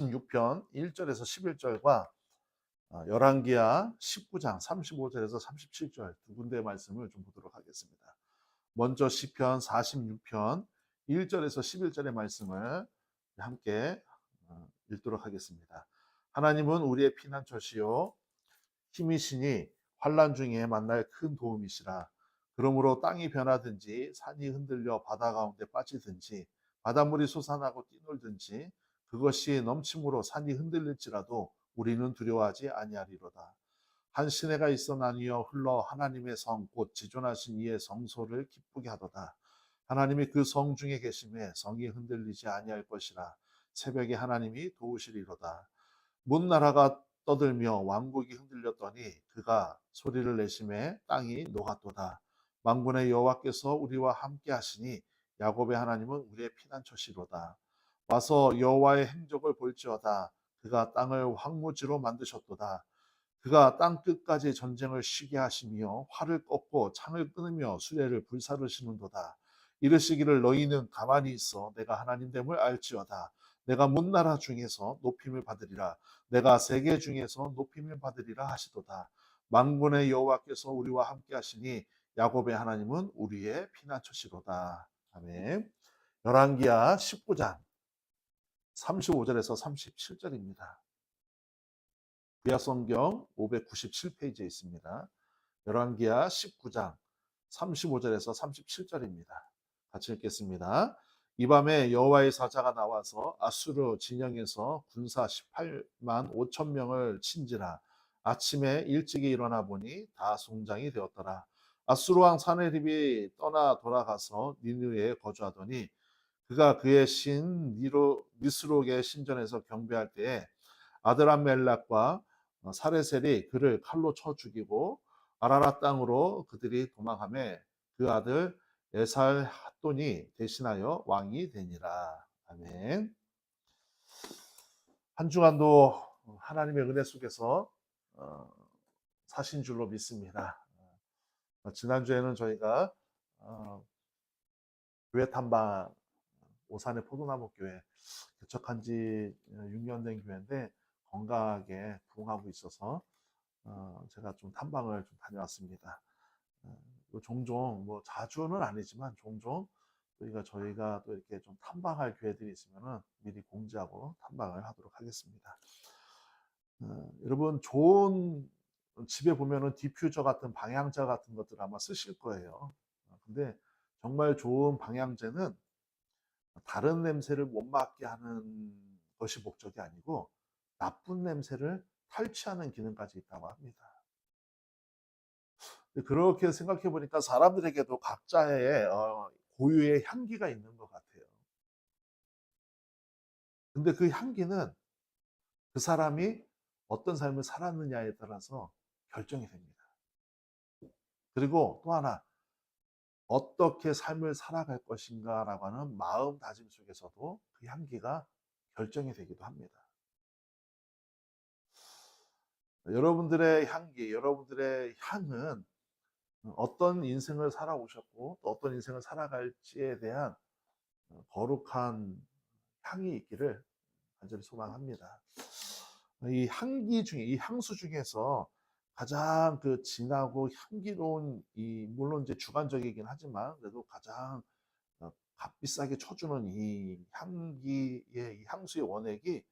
6편 1절에서 11절과 열왕기하 19장 35절에서 37절 두 군데의 말씀을 좀 보도록 하겠습니다. 먼저 시편 46편 1절에서 11절의 말씀을 함께 읽도록 하겠습니다. 하나님은 우리의 피난처시요 힘이시니 환난 중에 만날 큰 도움이시라. 그러므로 땅이 변하든지 산이 흔들려 바다 가운데 빠지든지 바닷물이 솟아나고 뛰놀든지 그것이 넘침으로 산이 흔들릴지라도 우리는 두려워하지 아니하리로다. 한 시내가 있어 나뉘어 흘러 하나님의 성 곧 지존하신 이의 성소를 기쁘게 하도다. 하나님이 그 성 중에 계심에 성이 흔들리지 아니할 것이라. 새벽에 하나님이 도우시리로다. 문 나라가 떠들며 왕국이 흔들렸더니 그가 소리를 내심에 땅이 녹았도다. 만군의 여호와께서 우리와 함께 하시니 야곱의 하나님은 우리의 피난처시로다. 와서 여호와의 행적을 볼지어다. 그가 땅을 황무지로 만드셨도다. 그가 땅 끝까지 전쟁을 쉬게 하시며 활을 꺾고 창을 끊으며 수레를 불사르시는도다. 이르시기를 너희는 가만히 있어 내가 하나님됨을 알지어다. 내가 문나라 중에서 높임을 받으리라. 내가 세계 중에서 높임을 받으리라 하시도다. 만군의 여호와께서 우리와 함께 하시니 야곱의 하나님은 우리의 피난처시로다. 아멘. 열왕기하 19장 35절에서 37절입니다. 구약성경 597페이지에 있습니다. 열왕기하 19장 35절에서 37절입니다. 같이 읽겠습니다. 이 밤에 여호와의 사자가 나와서 아수르 진영에서 군사 18만 5천 명을 친지라. 아침에 일찍이 일어나 보니 다 송장이 되었더라. 아수르 왕 사네립이 떠나 돌아가서 니느웨에 거주하더니 그가 그의 신 니스록의 신전에서 경배할 때에 아드람멜렉과 사레셀이 그를 칼로 쳐 죽이고 아라랏 땅으로 그들이 도망하며 그 아들 에살핫돈이 대신하여 왕이 되니라. 아멘. 한 주간도 하나님의 은혜 속에서 사신 줄로 믿습니다. 지난주에는 저희가 교회 탐방 오산의 포도나무 교회 개척한 지 6년 된 교회인데 건강하게 부흥하고 있어서 제가 좀 탐방을 좀 다녀왔습니다. 종종 뭐 자주는 아니지만 종종 저희가 또 이렇게 좀 탐방할 교회들이 있으면은 미리 공지하고 탐방을 하도록 하겠습니다. 여러분 좋은 집에 보면은 디퓨저 같은 방향제 같은 것들 아마 쓰실 거예요. 근데 정말 좋은 방향제는 다른 냄새를 못 맡게 하는 것이 목적이 아니고 나쁜 냄새를 탈취하는 기능까지 있다고 합니다. 그렇게 생각해 보니까 사람들에게도 각자의 고유의 향기가 있는 것 같아요. 근데 그 향기는 그 사람이 어떤 삶을 살았느냐에 따라서 결정이 됩니다. 그리고 또 하나, 어떻게 삶을 살아갈 것인가라고 하는 마음다짐 속에서도 그 향기가 결정이 되기도 합니다. 여러분들의 향기, 여러분들의 향은 어떤 인생을 살아오셨고 또 어떤 인생을 살아갈지에 대한 거룩한 향이 있기를 간절히 소망합니다. 이 향기 중에, 이 향수 중에서 가장 그 진하고 향기로운 물론 이제 주관적이긴 하지만 그래도 가장 값비싸게 쳐주는 이 향기의 이 향수의 원액이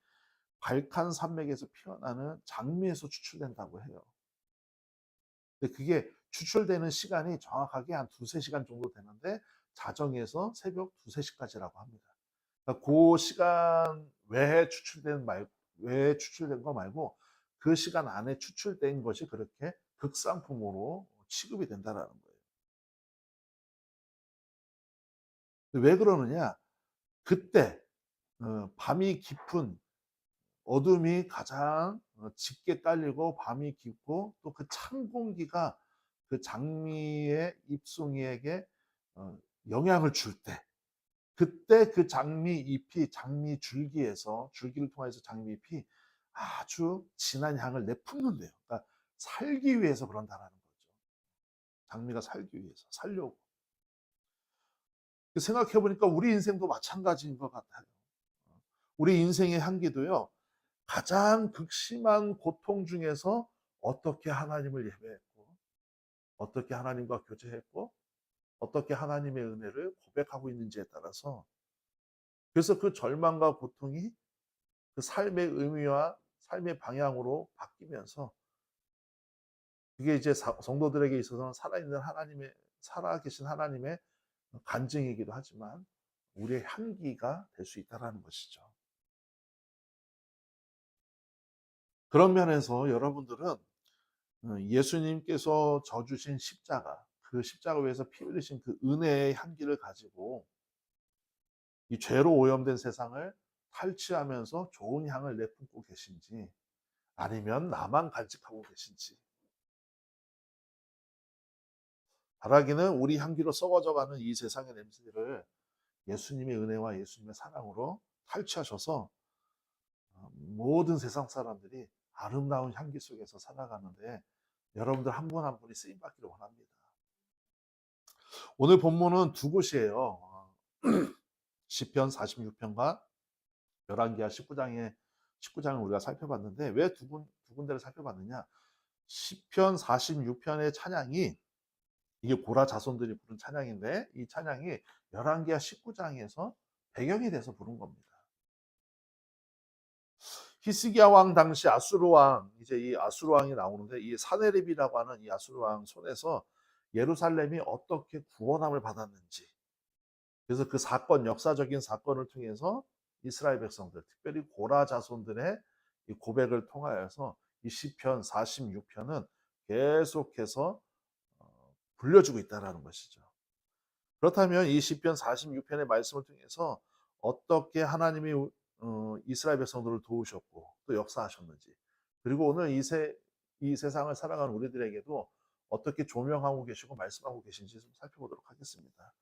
발칸 산맥에서 피어나는 장미에서 추출된다고 해요. 근데 그게 추출되는 시간이 정확하게 한 2-3시간 정도 되는데 자정에서 새벽 2-3시까지라고 합니다. 그러니까 그 시간 외에 추출된 거 말고 그 시간 안에 추출된 것이 그렇게 극상품으로 취급이 된다는 거예요. 왜 그러느냐? 그때 밤이 깊은 어둠이 가장 짙게 깔리고 밤이 깊고 또 그 찬 공기가 그 장미의 잎송이에게 영향을 줄 때 그때 그 장미 잎이 장미 줄기를 통해서 장미 잎이 아주 진한 향을 내뿜는데요. 그러니까 살기 위해서 그런다라는 거죠. 장미가 살기 위해서 살려고. 생각해 보니까 우리 인생도 마찬가지인 것 같아요. 우리 인생의 향기도요. 가장 극심한 고통 중에서 어떻게 하나님을 예배했고, 어떻게 하나님과 교제했고, 어떻게 하나님의 은혜를 고백하고 있는지에 따라서, 그래서 그 절망과 고통이 그 삶의 의미와 삶의 방향으로 바뀌면서, 그게 이제 성도들에게 있어서는 살아계신 하나님의 간증이기도 하지만 우리의 향기가 될 수 있다는 것이죠. 그런 면에서 여러분들은 예수님께서 져주신 십자가, 그 십자가 위에서 피 흘리신 그 은혜의 향기를 가지고 이 죄로 오염된 세상을 탈취하면서 좋은 향을 내뿜고 계신지, 아니면 나만 간직하고 계신지. 바라기는 우리 향기로 썩어져가는 이 세상의 냄새를 예수님의 은혜와 예수님의 사랑으로 탈취하셔서 모든 세상 사람들이 아름다운 향기 속에서 살아가는데 여러분들 한 분 한 분이 쓰임받기를 원합니다. 오늘 본문은 두 곳이에요. 시편 46편과 열왕기하 19장을 우리가 살펴봤는데, 왜 두 군데를 살펴봤느냐? 시편 46편의 찬양이, 이게 고라 자손들이 부른 찬양인데, 이 찬양이 열왕기하 19장에서 배경이 돼서 부른 겁니다. 히스기야 왕 당시 아수르 왕, 이제 이 아수르 왕이 나오는데, 이 사네립이라고 하는 이 아수르 왕 손에서 예루살렘이 어떻게 구원함을 받았는지, 그래서 그 사건, 역사적인 사건을 통해서 이스라엘 백성들, 특별히 고라 자손들의 이 고백을 통하여서 이 시편 46편은 계속해서 불려주고 있다는 것이죠. 그렇다면 이 시편 46편의 말씀을 통해서 어떻게 하나님이 이스라엘 백성들을 도우셨고 또 역사하셨는지, 그리고 오늘 이 세상을 살아가는 우리들에게도 어떻게 조명하고 계시고 말씀하고 계신지 좀 살펴보도록 하겠습니다.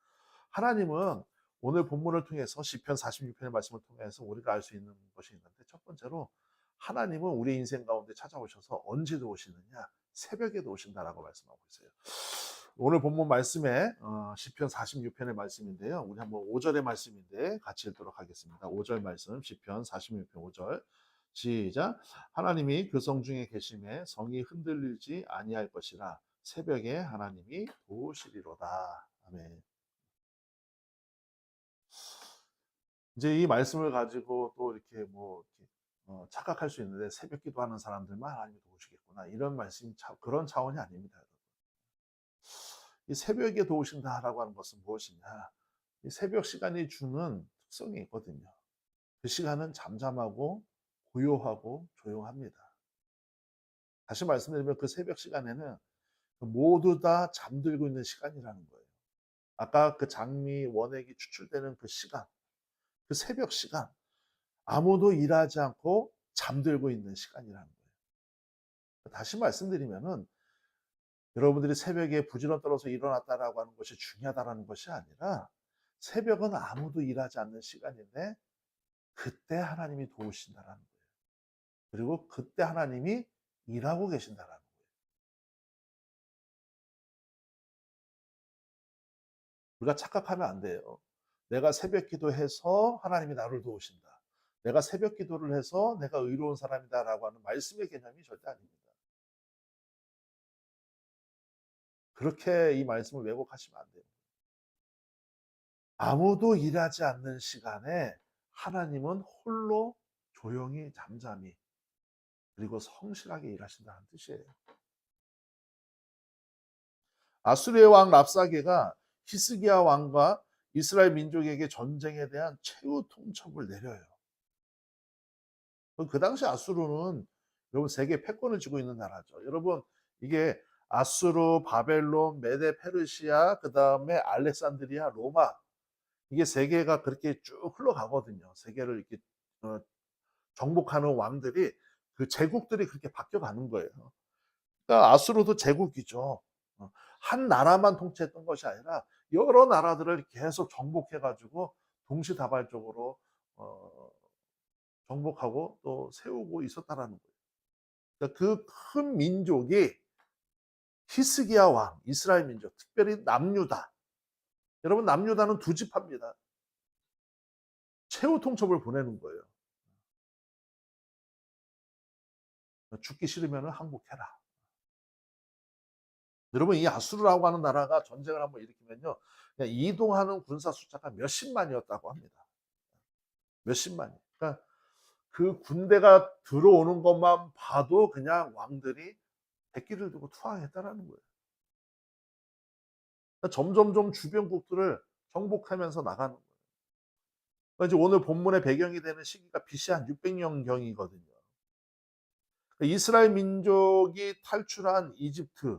하나님은 오늘 본문을 통해서 시편 46편의 말씀을 통해서 우리가 알 수 있는 것이 있는데, 첫 번째로 하나님은 우리 인생 가운데 찾아오셔서 언제 오시느냐? 새벽에도 오신다라고 말씀하고 있어요. 오늘 본문 말씀에 시편 46편의 말씀인데요. 우리 한번 5절의 말씀인데 같이 읽도록 하겠습니다. 5절 말씀, 시편 46편 5절. 시작. 하나님이 그 성 중에 계심에 성이 흔들리지 아니할 것이라. 새벽에 하나님이 도우시리로다. 아멘. 이제 이 말씀을 가지고 또 이렇게 착각할 수 있는데, 새벽 기도하는 사람들만 하나님이 도우시겠구나, 이런 말씀이 그런 차원이 아닙니다. 이 새벽에 도우신다라고 하는 것은 무엇이냐? 이 새벽 시간이 주는 특성이 있거든요. 그 시간은 잠잠하고 고요하고 조용합니다. 다시 말씀드리면 그 새벽 시간에는 모두 다 잠들고 있는 시간이라는 거예요. 아까 그 장미, 원액이 추출되는 그 시간, 그 새벽 시간, 아무도 일하지 않고 잠들고 있는 시간이라는 거예요. 다시 말씀드리면은 여러분들이 새벽에 부지런 떨어서 일어났다라고 하는 것이 중요하다라는 것이 아니라, 새벽은 아무도 일하지 않는 시간인데 그때 하나님이 도우신다라는 거예요. 그리고 그때 하나님이 일하고 계신다라는 거예요. 우리가 착각하면 안 돼요. 내가 새벽 기도해서 하나님이 나를 도우신다, 내가 새벽 기도를 해서 내가 의로운 사람이다라고 하는 말씀의 개념이 절대 아닙니다. 그렇게 이 말씀을 왜곡하시면 안 돼요. 아무도 일하지 않는 시간에 하나님은 홀로 조용히 잠잠히 그리고 성실하게 일하신다는 뜻이에요. 아수르의 왕 랍사게가 히스기야 왕과 이스라엘 민족에게 전쟁에 대한 최후 통첩을 내려요. 그 당시 아수르는 여러분 세계 패권을 쥐고 있는 나라죠. 여러분, 이게 아수르, 바벨론, 메데 페르시아, 그 다음에 알렉산드리아, 로마, 이게 세계가 그렇게 쭉 흘러가거든요. 세계를 이렇게 정복하는 왕들이, 그 제국들이 그렇게 바뀌어가는 거예요. 그러니까 아수르도 제국이죠. 한 나라만 통치했던 것이 아니라 여러 나라들을 계속 정복해가지고 동시다발적으로 정복하고 또 세우고 있었다라는 거예요. 그러니까 그 큰 민족이 히스기야 왕, 이스라엘 민족, 특별히 남유다. 여러분, 남유다는 두 지파입니다. 최후 통첩을 보내는 거예요. 죽기 싫으면 항복해라. 여러분 이 아수르라고 하는 나라가 전쟁을 한번 일으키면요. 그냥 이동하는 군사 숫자가 몇십만이었다고 합니다. 몇십만이. 그러니까 그 군대가 들어오는 것만 봐도 그냥 왕들이 백기를 들고 투항했다라는 거예요. 그러니까 점점점 주변국들을 정복하면서 나가는 거예요. 그러니까 이제 오늘 본문의 배경이 되는 시기가 BC 한 600년경이거든요. 그러니까 이스라엘 민족이 탈출한 이집트,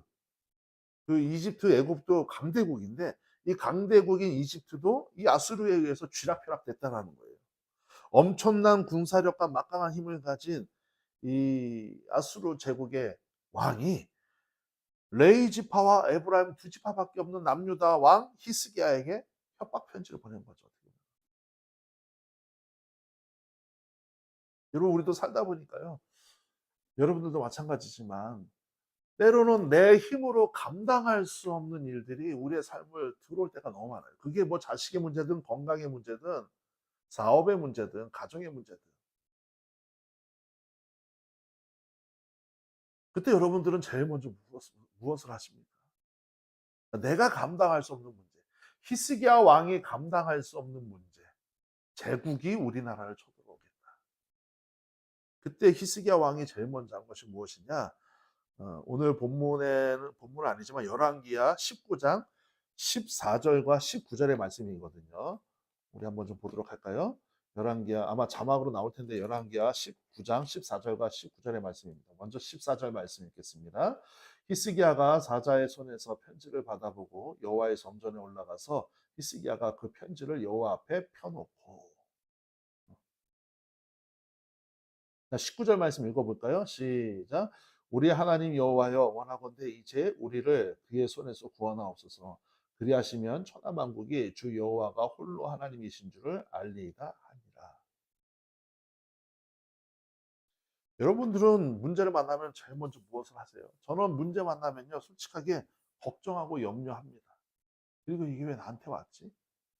그 이집트 애굽도 강대국인데 이 강대국인 이집트도 이 아수르에 의해서 쥐락펴락됐다라는 거예요. 엄청난 군사력과 막강한 힘을 가진 이 아수르 제국의 왕이 레위 지파와 에브라임 두 지파밖에 없는 남유다 왕 히스기야에게 협박 편지를 보낸 거죠. 여러분 우리도 살다 보니까요. 여러분들도 마찬가지지만 때로는 내 힘으로 감당할 수 없는 일들이 우리의 삶을 들어올 때가 너무 많아요. 그게 뭐 자식의 문제든 건강의 문제든 사업의 문제든 가정의 문제든. 그때 여러분들은 제일 먼저 무엇을 하십니까? 내가 감당할 수 없는 문제. 히스기야 왕이 감당할 수 없는 문제. 제국이 우리나라를 쳐들어오겠다. 그때 히스기야 왕이 제일 먼저 한 것이 무엇이냐? 오늘 본문은 아니지만 열왕기하 19장 14절과 19절의 말씀이거든요. 우리 한번 좀 보도록 할까요? 열왕기하 아마 자막으로 나올 텐데 열왕기하 19장 14절과 19절의 말씀입니다. 먼저 14절 말씀 읽겠습니다. 히스기야가 사자의 손에서 편지를 받아보고 여호와의 성전에 올라가서 히스기야가 그 편지를 여호와 앞에 펴놓고 19절 말씀 읽어볼까요? 시작. 우리 하나님 여호와여 원하건대 이제 우리를 그의 손에서 구원하옵소서. 그리하시면 천하만국이 주 여호와가 홀로 하나님이신 줄을 알리이다 하니라. 여러분들은 문제를 만나면 제일 먼저 무엇을 하세요? 저는 문제 만나면요 솔직하게 걱정하고 염려합니다. 그리고 이게 왜 나한테 왔지?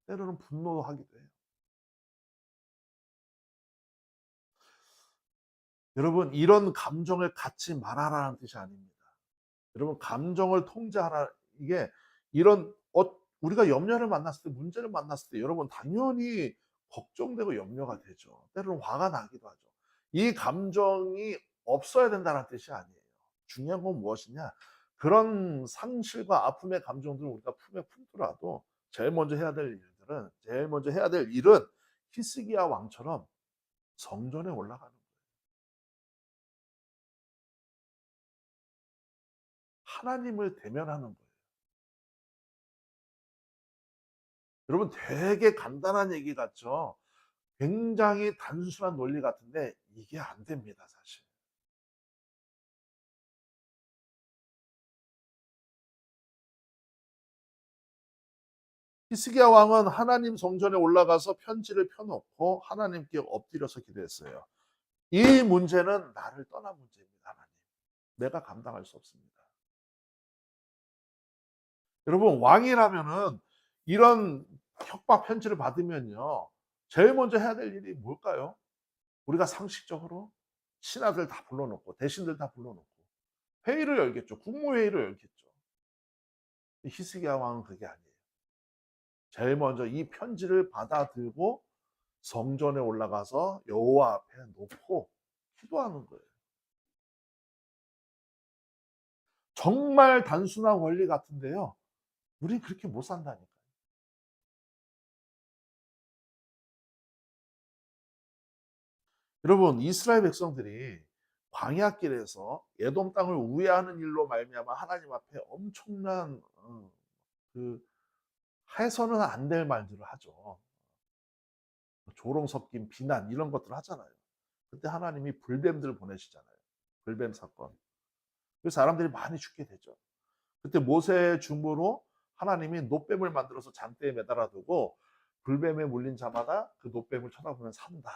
때로는 분노하기도 해요. 여러분 이런 감정을 갖지 말아라는 뜻이 아닙니다. 여러분 감정을 통제하라. 이게 이런 우리가 염려를 만났을 때 문제를 만났을 때 여러분 당연히 걱정되고 염려가 되죠. 때로는 화가 나기도 하죠. 이 감정이 없어야 된다는 뜻이 아니에요. 중요한 건 무엇이냐? 그런 상실과 아픔의 감정들을 우리가 품에 품더라도 제일 먼저 해야 될 일은 히스기야 왕처럼 성전에 올라가는 거예요. 하나님을 대면하는 거예요. 여러분 되게 간단한 얘기 같죠? 굉장히 단순한 논리 같은데 이게 안 됩니다, 사실. 히스기야 왕은 하나님 성전에 올라가서 편지를 펴놓고 하나님께 엎드려서 기도했어요. 이 문제는 나를 떠난 문제입니다, 하나님. 내가 감당할 수 없습니다. 여러분 왕이라면은 이런 협박 편지를 받으면요. 제일 먼저 해야 될 일이 뭘까요? 우리가 상식적으로 신하들 다 불러놓고 대신들 다 불러놓고 회의를 열겠죠. 국무회의를 열겠죠. 히스기야 왕은 그게 아니에요. 제일 먼저 이 편지를 받아들고 성전에 올라가서 여호와 앞에 놓고 기도하는 거예요. 정말 단순한 원리 같은데요. 우린 그렇게 못 산다니까요. 여러분 이스라엘 백성들이 광야길에서 에돔 땅을 우회하는 일로 말미암아 하나님 앞에 엄청난 그 해서는 안 될 말들을 하죠. 조롱 섞인 비난 이런 것들을 하잖아요. 그때 하나님이 불뱀들을 보내시잖아요. 불뱀 사건. 그래서 사람들이 많이 죽게 되죠. 그때 모세의 중보로 하나님이 놋뱀을 만들어서 장대에 매달아 두고 불뱀에 물린 자마다 그 놋뱀을 쳐다보면 산다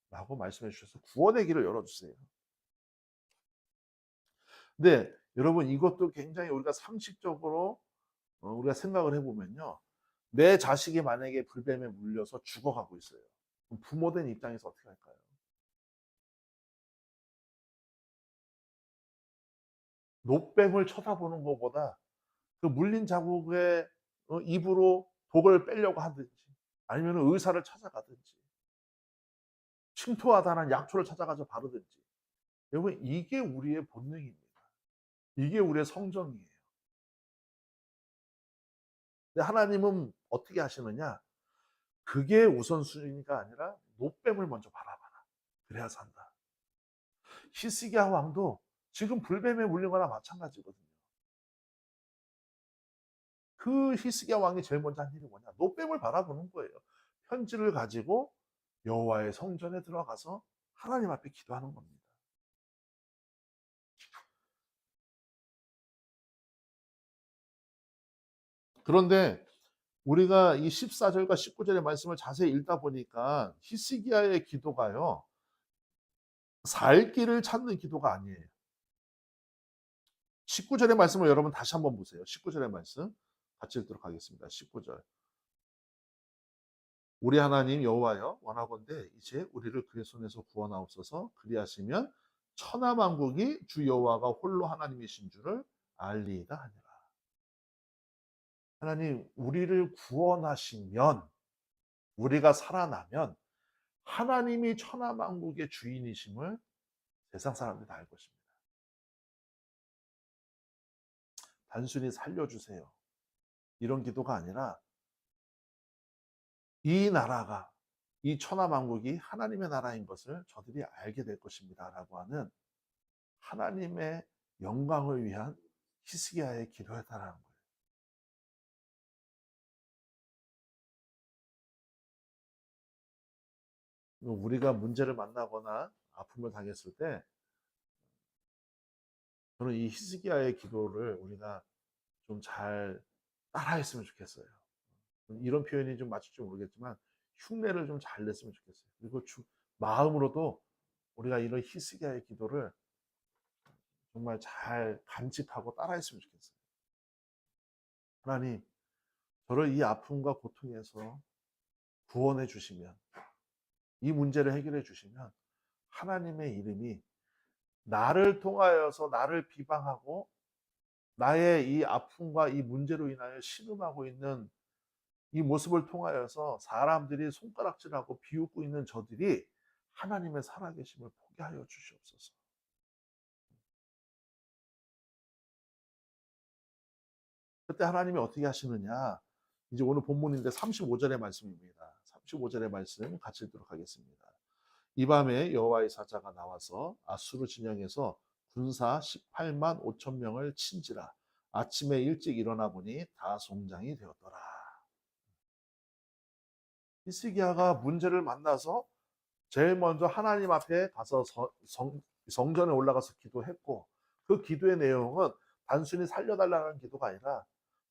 라고 말씀해 주셔서 구원의 길을 열어주세요. 근데 여러분 이것도 굉장히 우리가 상식적으로 우리가 생각을 해보면요. 내 자식이 만약에 불뱀에 물려서 죽어가고 있어요. 그럼 부모된 입장에서 어떻게 할까요? 노뱀을 쳐다보는 것보다 그 물린 자국의 입으로 독을 빼려고 하든지 아니면 의사를 찾아가든지 침투하다는 약초를 찾아가서 바르든지. 여러분 이게 우리의 본능입니다. 이게 우리의 성정이에요. 근데 하나님은 어떻게 하시느냐? 그게 우선순위가 아니라 노뱀을 먼저 바라봐라. 그래야 산다. 히스기야 왕도 지금 불뱀에 물린 거나 마찬가지거든요. 그 히스기야 왕이 제일 먼저 한 일이 뭐냐? 노뱀을 바라보는 거예요. 편지를 가지고 여호와의 성전에 들어가서 하나님 앞에 기도하는 겁니다. 그런데 우리가 이 14절과 19절의 말씀을 자세히 읽다 보니까 히스기야의 기도가요. 살 길을 찾는 기도가 아니에요. 19절의 말씀을 여러분 다시 한번 보세요. 19절의 말씀 같이 읽도록 하겠습니다. 19절. 우리 하나님 여호와여 원하건대 이제 우리를 그의 손에서 구원하옵소서. 그리하시면 천하 만국이 주 여호와가 홀로 하나님이신 줄을 알리이다 하니라. 하나님 우리를 구원하시면 우리가 살아나면 하나님이 천하 만국의 주인이심을 세상 사람들이 다 알 것입니다. 단순히 살려주세요. 이런 기도가 아니라 이 나라가 이 천하 만국이 하나님의 나라인 것을 저들이 알게 될 것입니다라고 하는 하나님의 영광을 위한 히스기야의 기도였다라는 거예요. 우리가 문제를 만나거나 아픔을 당했을 때 저는 이 히스기야의 기도를 우리가 좀 잘 따라했으면 좋겠어요. 이런 표현이 좀 맞을지 모르겠지만 흉내를 좀 잘 냈으면 좋겠어요. 그리고 마음으로도 우리가 이런 히스기야의 기도를 정말 잘 간직하고 따라했으면 좋겠어요. 하나님, 저를 이 아픔과 고통에서 구원해 주시면, 이 문제를 해결해 주시면 하나님의 이름이 나를 통하여서 나를 비방하고 나의 이 아픔과 이 문제로 인하여 신음하고 있는 이 모습을 통하여서 사람들이 손가락질하고 비웃고 있는 저들이 하나님의 살아계심을 포기하여 주시옵소서. 그때 하나님이 어떻게 하시느냐? 이제 오늘 본문인데 35절의 말씀입니다. 35절의 말씀 같이 읽도록 하겠습니다. 이 밤에 여호와의 사자가 나와서 아수르 진영에서 군사 18만 5천 명을 친지라. 아침에 일찍 일어나 보니 다 송장이 되었더라. 히스기야가 문제를 만나서 제일 먼저 하나님 앞에 가서 성전에 올라가서 기도했고, 그 기도의 내용은 단순히 살려달라는 기도가 아니라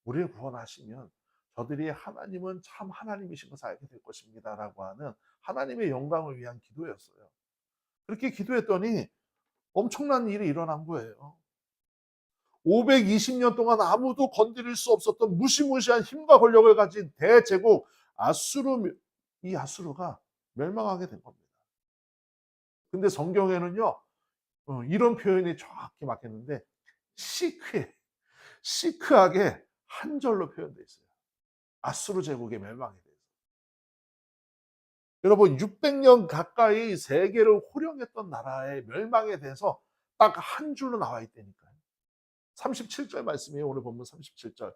우리를 구원하시면 저들이 하나님은 참 하나님이신 것을 알게 될 것입니다라고 하는 하나님의 영광을 위한 기도였어요. 그렇게 기도했더니 엄청난 일이 일어난 거예요. 520년 동안 아무도 건드릴 수 없었던 무시무시한 힘과 권력을 가진 대제국 아수르, 이 아수르가 멸망하게 된 겁니다. 근데 성경에는요, 이런 표현이 정확히 맞겠는데, 시크하게 한 절로 표현되어 있어요. 아수르 제국의 멸망에 대해서. 여러분, 600년 가까이 세계를 호령했던 나라의 멸망에 대해서 딱 한 줄로 나와 있다니까요. 37절 말씀이에요. 오늘 본문 37절.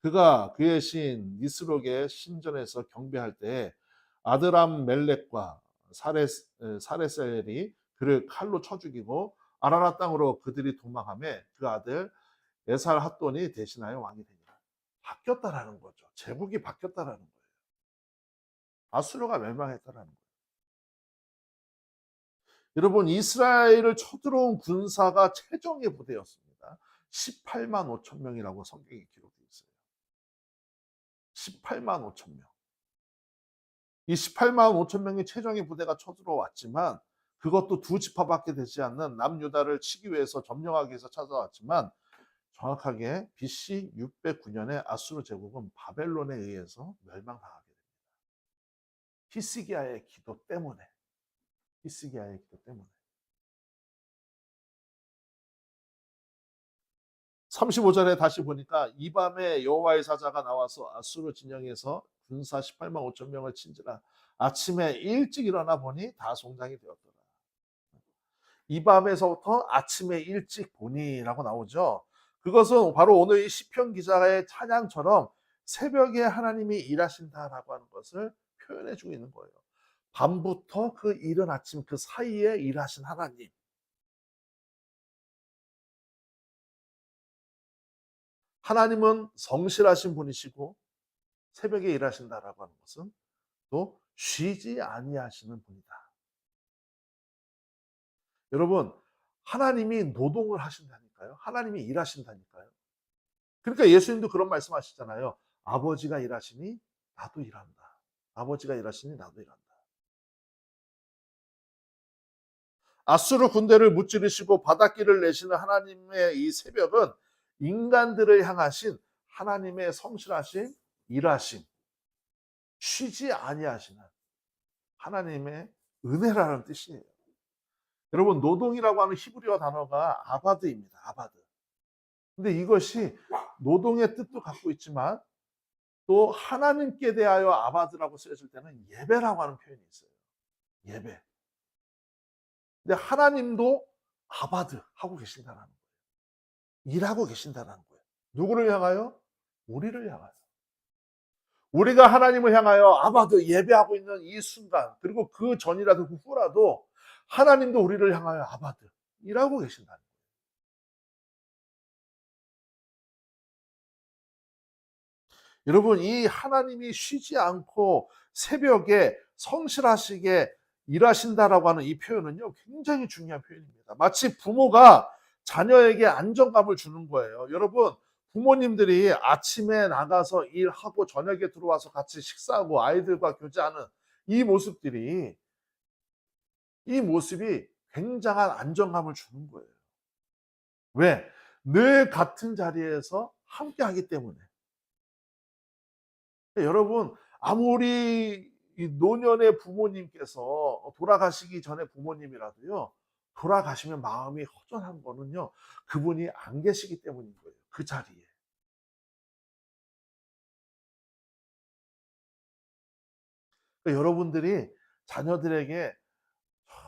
그가 그의 신 니스록의 신전에서 경배할 때 아드람 멜렉과 사레셀이 그를 칼로 쳐 죽이고 아라라 땅으로 그들이 도망하며 그 아들 에살 핫돈이 대신하여 왕이 되니라. 바뀌었다라는 거죠. 제국이 바뀌었다라는 거예요. 아수르가 멸망했다라는 거예요. 여러분 이스라엘을 쳐들어온 군사가 최정예 부대였습니다. 18만 5천 명이라고 성경에 기록되어 있어요. 18만 5천 명. 이 18만 5천 명의 최정예 부대가 쳐들어왔지만 그것도 두 지파밖에 되지 않는 남유다를 치기 위해서 점령하기 위해서 찾아왔지만 정확하게 BC 609년에 아수르 제국은 바벨론에 의해서 멸망당하게 됩니다. 히스기야의 기도 때문에. 히스기야의 기도 때문에. 35절에 다시 보니까 이 밤에 여호와의 사자가 나와서 아수르 진영에서 군사 18만 5천 명을 친지라. 아침에 일찍 일어나 보니 다 송장이 되었더라. 이 밤에서부터 아침에 일찍 보니라고 나오죠. 그것은 바로 오늘 이 시편 기자의 찬양처럼 새벽에 하나님이 일하신다라고 하는 것을 표현해 주고 있는 거예요. 밤부터 그 이른 아침 그 사이에 일하신 하나님. 하나님은 성실하신 분이시고 새벽에 일하신다라고 하는 것은 또 쉬지 아니하시는 분이다. 여러분, 하나님이 노동을 하신다니까요. 하나님이 일하신다니까요. 그러니까 예수님도 그런 말씀하시잖아요. 아버지가 일하시니 나도 일한다. 아버지가 일하시니 나도 일한다. 아수르 군대를 무찌르시고 바닷길을 내시는 하나님의 이 새벽은 인간들을 향하신 하나님의 성실하신 일하심, 쉬지 아니하시는 하나님의 은혜라는 뜻이에요. 여러분, 노동이라고 하는 히브리어 단어가 아바드입니다. 아바드. 근데 이것이 노동의 뜻도 갖고 있지만 또 하나님께 대하여 아바드라고 쓰여질 때는 예배라고 하는 표현이 있어요. 예배. 근데 하나님도 아바드 하고 계신다는 거예요. 일하고 계신다는 거예요. 누구를 향하여? 우리를 향하여. 우리가 하나님을 향하여 아바드 예배하고 있는 이 순간, 그리고 그 전이라도 그 후라도 하나님도 우리를 향하여 아바드 일하고 계신다는 거예요. 여러분, 이 하나님이 쉬지 않고 새벽에 성실하시게 일하신다라고 하는 이 표현은요, 굉장히 중요한 표현입니다. 마치 부모가 자녀에게 안정감을 주는 거예요. 여러분, 부모님들이 아침에 나가서 일하고 저녁에 들어와서 같이 식사하고 아이들과 교제하는 이 모습들이, 이 모습이 굉장한 안정감을 주는 거예요. 왜? 늘 같은 자리에서 함께 하기 때문에. 여러분, 아무리 이 노년의 부모님께서 돌아가시기 전에 부모님이라도요, 돌아가시면 마음이 허전한 거는요, 그분이 안 계시기 때문인 거예요. 그 자리에. 그러니까 여러분들이 자녀들에게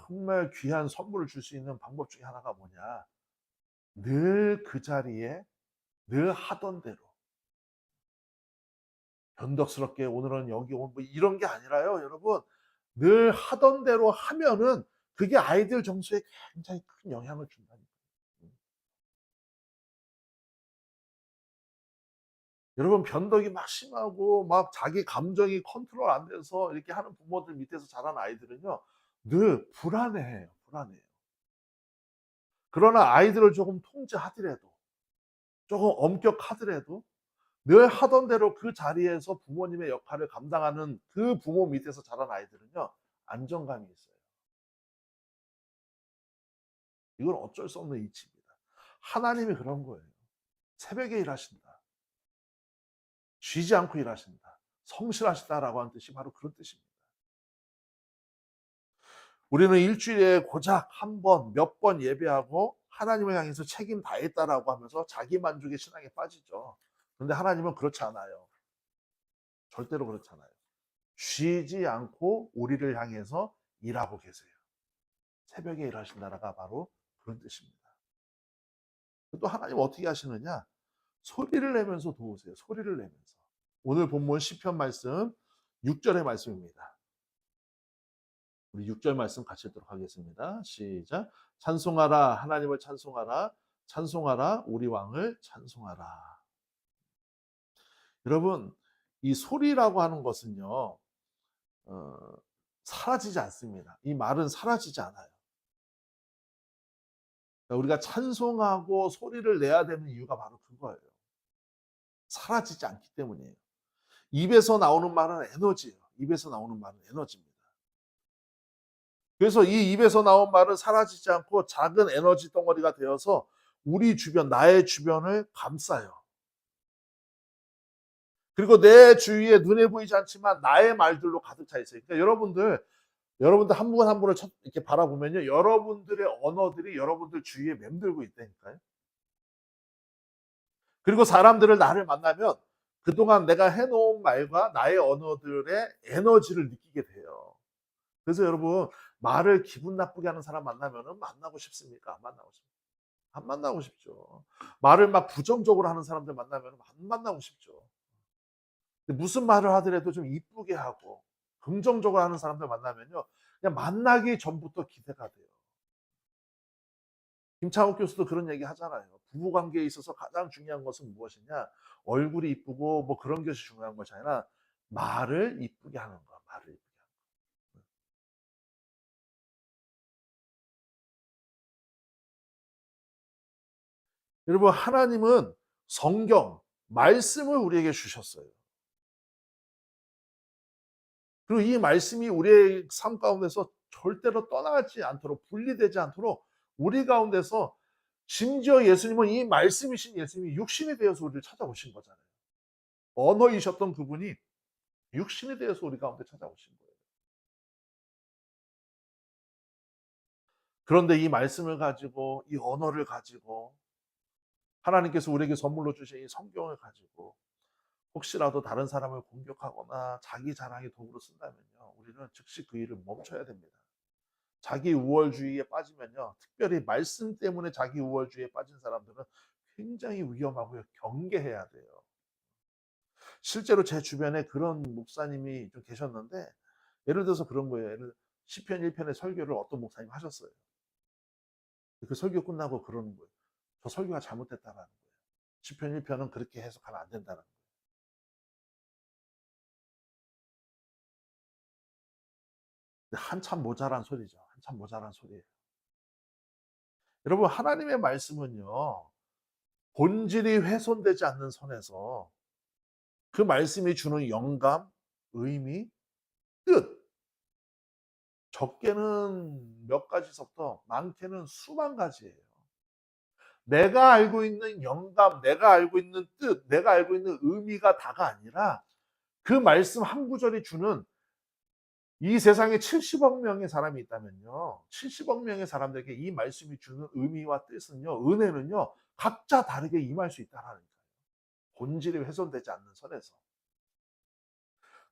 정말 귀한 선물을 줄 수 있는 방법 중에 하나가 뭐냐? 늘 그 자리에 늘 하던 대로 변덕스럽게 오늘은 여기 뭐 이런 게 아니라요, 여러분. 늘 하던 대로 하면은 그게 아이들 정서에 굉장히 큰 영향을 준다니까요. 여러분, 변덕이 막 심하고 막 자기 감정이 컨트롤 안 돼서 이렇게 하는 부모들 밑에서 자란 아이들은요, 늘 불안해해요. 불안해요. 그러나 아이들을 조금 통제하더라도, 조금 엄격하더라도 늘 하던 대로 그 자리에서 부모님의 역할을 감당하는 그 부모 밑에서 자란 아이들은요, 안정감이 있어요. 이건 어쩔 수 없는 이치입니다. 하나님이 그런 거예요. 새벽에 일하신다. 쉬지 않고 일하신다. 성실하시다라고 하는 뜻이 바로 그런 뜻입니다. 우리는 일주일에 고작 한 번, 몇 번 예배하고 하나님을 향해서 책임 다했다라고 하면서 자기 만족의 신앙에 빠지죠. 그런데 하나님은 그렇지 않아요. 절대로 그렇지 않아요. 쉬지 않고 우리를 향해서 일하고 계세요. 새벽에 일하신다라가 바로 그런 뜻입니다. 또 하나님 어떻게 하시느냐? 소리를 내면서 도우세요. 소리를 내면서. 오늘 본문 시편 말씀 6절의 말씀입니다. 우리 6절 말씀 같이 읽도록 하겠습니다. 시작. 찬송하라, 하나님을 찬송하라, 찬송하라, 우리 왕을 찬송하라. 여러분, 이 소리라고 하는 것은요, 어, 사라지지 않습니다. 이 말은 사라지지 않아요. 그러니까 우리가 찬송하고 소리를 내야 되는 이유가 바로 그거예요. 사라지지 않기 때문이에요. 입에서 나오는 말은 에너지예요. 입에서 나오는 말은 에너지입니다. 그래서 이 입에서 나온 말은 사라지지 않고 작은 에너지 덩어리가 되어서 우리 주변, 나의 주변을 감싸요. 그리고 내 주위에 눈에 보이지 않지만 나의 말들로 가득 차 있어요. 그러니까 여러분들 한 분 한 분을 이렇게 바라보면요, 여러분들의 언어들이 여러분들 주위에 맴돌고 있다니까요. 그리고 사람들을 나를 만나면 그동안 내가 해놓은 말과 나의 언어들의 에너지를 느끼게 돼요. 그래서 여러분, 말을 기분 나쁘게 하는 사람 만나면 만나고 싶습니까? 안 만나고 싶습니까? 안 만나고 싶죠. 말을 막 부정적으로 하는 사람들 만나면 안 만나고 싶죠. 무슨 말을 하더라도 좀 이쁘게 하고 긍정적으로 하는 사람들 만나면요, 그냥 만나기 전부터 기대가 돼요. 김창욱 교수도 그런 얘기 하잖아요. 부부 관계에 있어서 가장 중요한 것은 무엇이냐? 얼굴이 이쁘고 뭐 그런 것이 중요한 것이 아니라 말을 이쁘게 하는 거야. 말을 이쁘게 하는 거. 여러분, 하나님은 성경 말씀을 우리에게 주셨어요. 그리고 이 말씀이 우리의 삶 가운데서 절대로 떠나지 않도록, 분리되지 않도록 우리 가운데서, 심지어 예수님은 이 말씀이신 예수님이 육신이 되어서 우리를 찾아오신 거잖아요. 언어이셨던 그분이 육신이 되어서 우리 가운데 찾아오신 거예요. 그런데 이 말씀을 가지고, 이 언어를 가지고, 하나님께서 우리에게 선물로 주신 이 성경을 가지고 혹시라도 다른 사람을 공격하거나 자기 자랑의 도구로 쓴다면요, 우리는 즉시 그 일을 멈춰야 됩니다. 자기 우월주의에 빠지면요, 특별히 말씀 때문에 자기 우월주의에 빠진 사람들은 굉장히 위험하고요, 경계해야 돼요. 실제로 제 주변에 그런 목사님이 좀 계셨는데, 예를 들어서 그런 거예요. 시편 1편의 설교를 어떤 목사님 하셨어요. 그 설교 끝나고 그러는 거예요. 저 설교가 잘못됐다라는 거예요. 시편 1편은 그렇게 해석하면 안 된다는 거예요. 한참 모자란 소리죠. 한참 모자란 소리예요. 여러분, 하나님의 말씀은요, 본질이 훼손되지 않는 선에서 그 말씀이 주는 영감, 의미, 뜻, 적게는 몇 가지 섞어 많게는 수만 가지예요. 내가 알고 있는 영감, 내가 알고 있는 뜻, 내가 알고 있는 의미가 다가 아니라 그 말씀 한 구절이 주는, 이 세상에 70억 명의 사람이 있다면요, 70억 명의 사람들에게 이 말씀이 주는 의미와 뜻은요, 은혜는요, 각자 다르게 임할 수 있다는 거예요. 본질이 훼손되지 않는 선에서.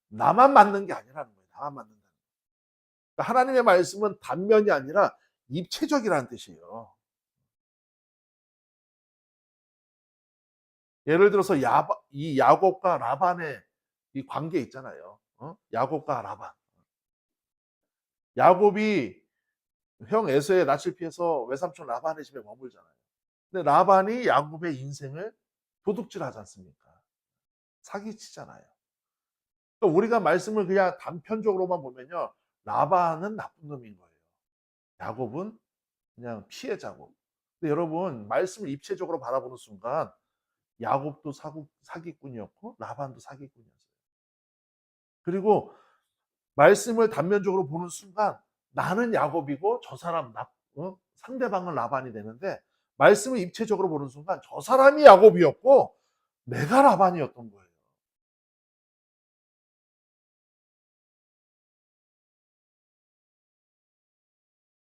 나만 맞는 게 아니라는 거예요. 나만 맞는다는 거예요. 그러니까 하나님의 말씀은 단면이 아니라 입체적이라는 뜻이에요. 예를 들어서 이 야곱과 라반의 이 관계 있잖아요. 야곱과 라반. 야곱이 형 에서의 낯을 피해서 외삼촌 라반의 집에 머물잖아요. 근데 라반이 야곱의 인생을 도둑질하지 않습니까? 사기치잖아요. 그러니까 우리가 말씀을 그냥 단편적으로만 보면요, 라반은 나쁜 놈인 거예요. 야곱은 그냥 피해자고. 근데 여러분, 말씀을 입체적으로 바라보는 순간 야곱도 사기꾼이었고 라반도 사기꾼이었어요. 그리고 말씀을 단면적으로 보는 순간 나는 야곱이고 저 사람 상대방은 라반이 되는데, 말씀을 입체적으로 보는 순간 저 사람이 야곱이었고 내가 라반이었던 거예요.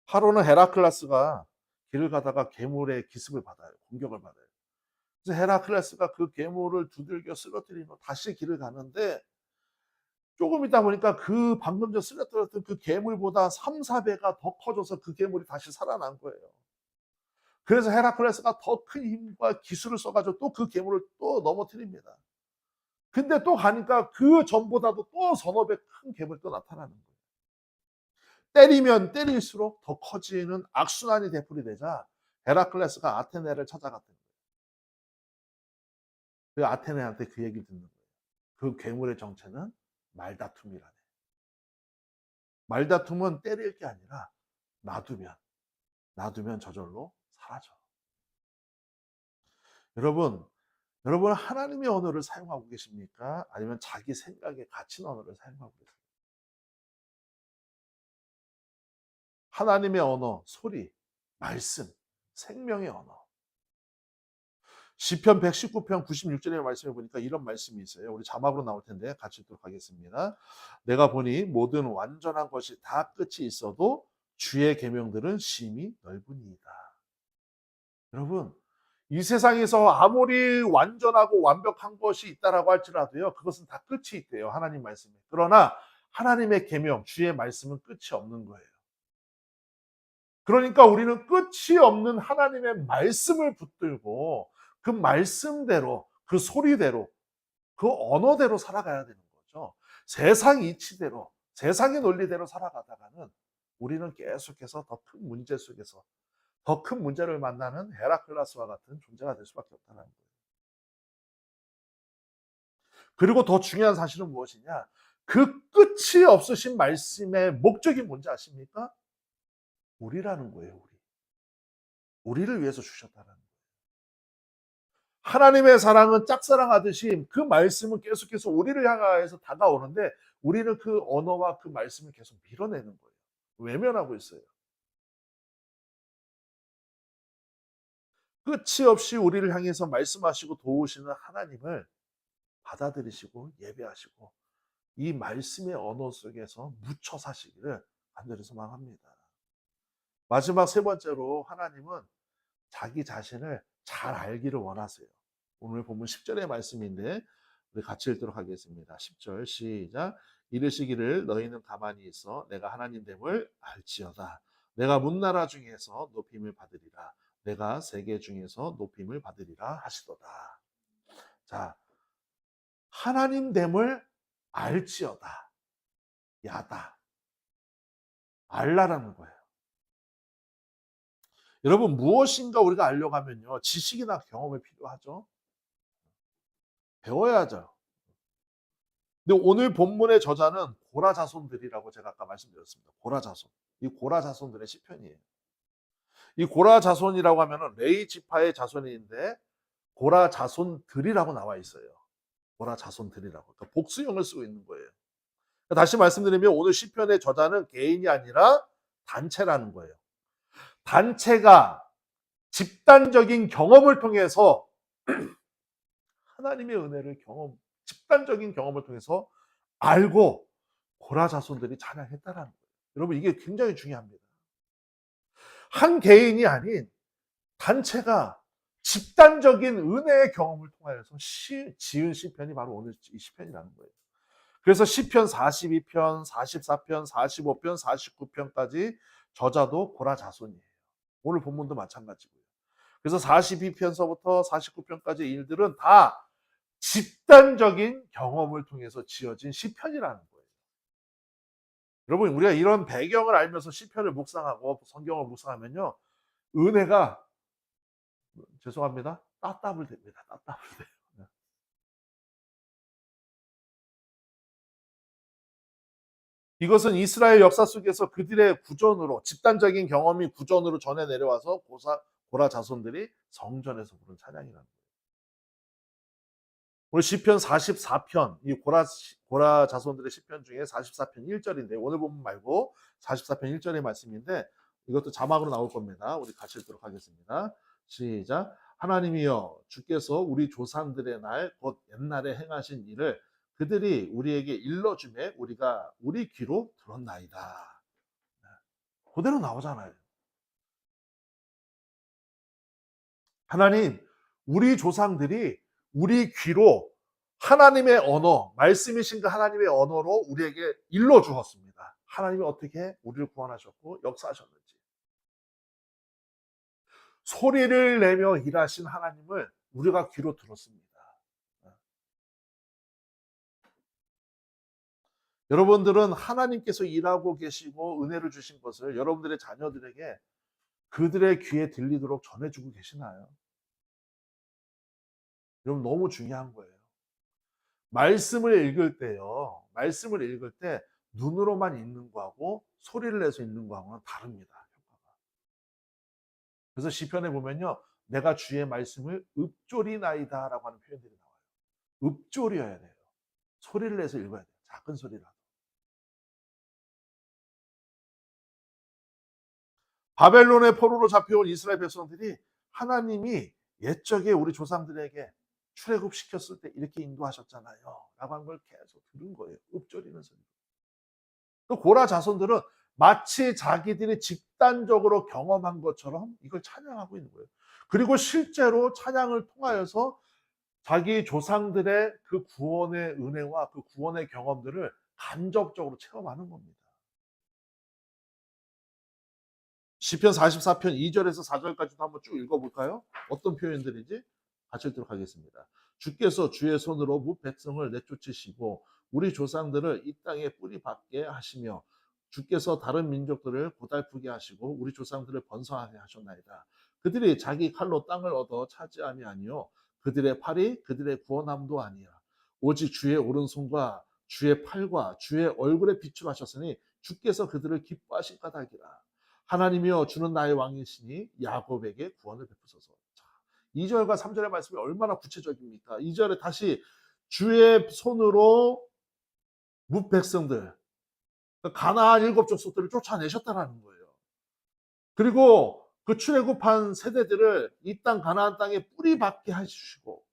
하루는 헤라클라스가 길을 가다가 괴물의 기습을 받아요. 공격을 받아요. 그래서 헤라클레스가 그 괴물을 두들겨 쓰러뜨리고 다시 길을 가는데, 조금 있다 보니까 그 방금 전 쓰러뜨렸던 그 괴물보다 3, 4배가 더 커져서 그 괴물이 다시 살아난 거예요. 그래서 헤라클레스가 더 큰 힘과 기술을 써가지고 또 그 괴물을 또 넘어뜨립니다. 근데 또 가니까 그 전보다도 또 서너 배 큰 괴물이 또 나타나는 거예요. 때리면 때릴수록 더 커지는 악순환이 되풀이 되자 헤라클레스가 아테네를 찾아갔던 거예요. 그 아테네한테 그 얘기를 듣는 거예요. 그 괴물의 정체는 말다툼이라네. 말다툼은 때릴 게 아니라 놔두면 저절로 사라져. 여러분, 여러분은 하나님의 언어를 사용하고 계십니까? 아니면 자기 생각에 갇힌 언어를 사용하고 계십니까? 하나님의 언어, 소리, 말씀, 생명의 언어. 시편 119편 96절의 말씀을 보니까 이런 말씀이 있어요. 우리 자막으로 나올 텐데 같이 읽도록 하겠습니다. 내가 보니 모든 완전한 것이 다 끝이 있어도 주의 계명들은 심히 넓으니이다. 여러분, 이 세상에서 아무리 완전하고 완벽한 것이 있다라고 할지라도요, 그것은 다 끝이 있대요, 하나님 말씀에. 그러나 하나님의 계명, 주의 말씀은 끝이 없는 거예요. 그러니까 우리는 끝이 없는 하나님의 말씀을 붙들고 그 말씀대로, 그 소리대로, 그 언어대로 살아가야 되는 거죠. 세상 이치대로, 세상의 논리대로 살아가다가는 우리는 계속해서 더 큰 문제 속에서 더 큰 문제를 만나는 헤라클라스와 같은 존재가 될 수밖에 없다는 거예요. 그리고 더 중요한 사실은 무엇이냐? 그 끝이 없으신 말씀의 목적이 뭔지 아십니까? 우리라는 거예요, 우리. 우리를 위해서 주셨다는 거예요. 하나님의 사랑은 짝사랑하듯이 그 말씀은 계속해서 우리를 향하여서 다가오는데 우리는 그 언어와 그 말씀을 계속 밀어내는 거예요. 외면하고 있어요. 끝이 없이 우리를 향해서 말씀하시고 도우시는 하나님을 받아들이시고 예배하시고 이 말씀의 언어 속에서 묻혀 사시기를 간절히 소망합니다. 마지막 세 번째로 하나님은 자기 자신을 잘 알기를 원하세요. 오늘 본문 10절의 말씀인데 우리 같이 읽도록 하겠습니다. 10절 시작. 이르시기를 너희는 가만히 있어 내가 하나님 됨을 알지어다. 내가 문나라 중에서 높임을 받으리라. 내가 세계 중에서 높임을 받으리라 하시도다. 자, 하나님 됨을 알지어다. 야다. 알라라는 거예요. 여러분 무엇인가 우리가 알려고 하면요. 지식이나 경험이 필요하죠. 배워야죠. 근데 오늘 본문의 저자는 고라 자손들이라고 제가 아까 말씀드렸습니다. 고라 자손. 이 고라 자손들의 시편이에요. 이 고라 자손이라고 하면은 레위 지파의 자손인데 고라 자손들이라고 나와 있어요. 고라 자손들이라고. 그러니까 복수형을 쓰고 있는 거예요. 다시 말씀드리면 오늘 시편의 저자는 개인이 아니라 단체라는 거예요. 단체가 집단적인 경험을 통해서 하나님의 은혜를 집단적인 경험을 통해서 알고 고라 자손들이 찬양했다라는 거예요. 여러분 이게 굉장히 중요합니다. 한 개인이 아닌 단체가 집단적인 은혜의 경험을 통하여서 지은 시편이 바로 오늘 이 시편이라는 거예요. 그래서 시편 42편, 44편, 45편, 49편까지 저자도 고라 자손이에요. 오늘 본문도 마찬가지고요. 그래서 42편서부터 49편까지 일들은 다 집단적인 경험을 통해서 지어진 시편이라는 거예요. 여러분 우리가 이런 배경을 알면서 시편을 묵상하고 성경을 묵상하면요. 은혜가 죄송합니다. 따따블 됩니다. 따따블 돼요. 이것은 이스라엘 역사 속에서 그들의 구전으로 집단적인 경험이 구전으로 전해 내려와서 고라 자손들이 성전에서 부른 찬양이라는 거예요. 오늘 시편 44편 이 고라 자손들의 시편 중에 44편 1절인데 오늘 본문 말고 44편 1절의 말씀인데 이것도 자막으로 나올 겁니다. 우리 같이 읽도록 하겠습니다. 시작. 하나님이여 주께서 우리 조상들의 날 곧 옛날에 행하신 일을 그들이 우리에게 일러주매 우리가 우리 귀로 들었나이다. 그대로 나오잖아요. 하나님 우리 조상들이 우리 귀로 하나님의 언어, 말씀이신 그 하나님의 언어로 우리에게 일러주었습니다. 하나님이 어떻게 우리를 구원하셨고 역사하셨는지. 소리를 내며 일하신 하나님을 우리가 귀로 들었습니다. 여러분들은 하나님께서 일하고 계시고 은혜를 주신 것을 여러분들의 자녀들에게 그들의 귀에 들리도록 전해주고 계시나요? 여러분 너무 중요한 거예요. 말씀을 읽을 때요. 말씀을 읽을 때 눈으로만 읽는 거하고 소리를 내서 읽는 거하고는 다릅니다. 효과가. 그래서 시편에 보면요. 내가 주의 말씀을 읊조리나이다라고 하는 표현들이 나와요. 읊조려야 돼요. 소리를 내서 읽어야 돼요. 작은 소리라도. 바벨론의 포로로 잡혀온 이스라엘 백성들이 하나님이 옛적에 우리 조상들에게 출애굽시켰을 때 이렇게 인도하셨잖아요. 라고 하는 걸 계속 들은 거예요. 읊조리는 소리. 또 고라 자손들은 마치 자기들이 집단적으로 경험한 것처럼 이걸 찬양하고 있는 거예요. 그리고 실제로 찬양을 통하여서 자기 조상들의 그 구원의 은혜와 그 구원의 경험들을 간접적으로 체험하는 겁니다. 시편 44편 2절에서 4절까지도 한번 쭉 읽어볼까요? 어떤 표현들인지 같이 읽도록 하겠습니다. 주께서 주의 손으로 뭇 백성을 내쫓으시고 우리 조상들을 이 땅에 뿌리 박게 하시며 주께서 다른 민족들을 고달프게 하시고 우리 조상들을 번성하게 하셨나이다. 그들이 자기 칼로 땅을 얻어 차지함이 아니요 그들의 팔이 그들의 구원함도 아니야. 오직 주의 오른손과 주의 팔과 주의 얼굴에 비추하셨으니 주께서 그들을 기뻐하신 까닭이라. 하나님이여 주는 나의 왕이시니 야곱에게 구원을 베푸소서. 2절과 3절의 말씀이 얼마나 구체적입니까? 2절에 다시 주의 손으로 뭇 백성들, 가나안 7족속들을 쫓아내셨다라는 거예요. 그리고 그 출애굽한 세대들을 이 땅 가나안 땅에 뿌리 박게 해주시고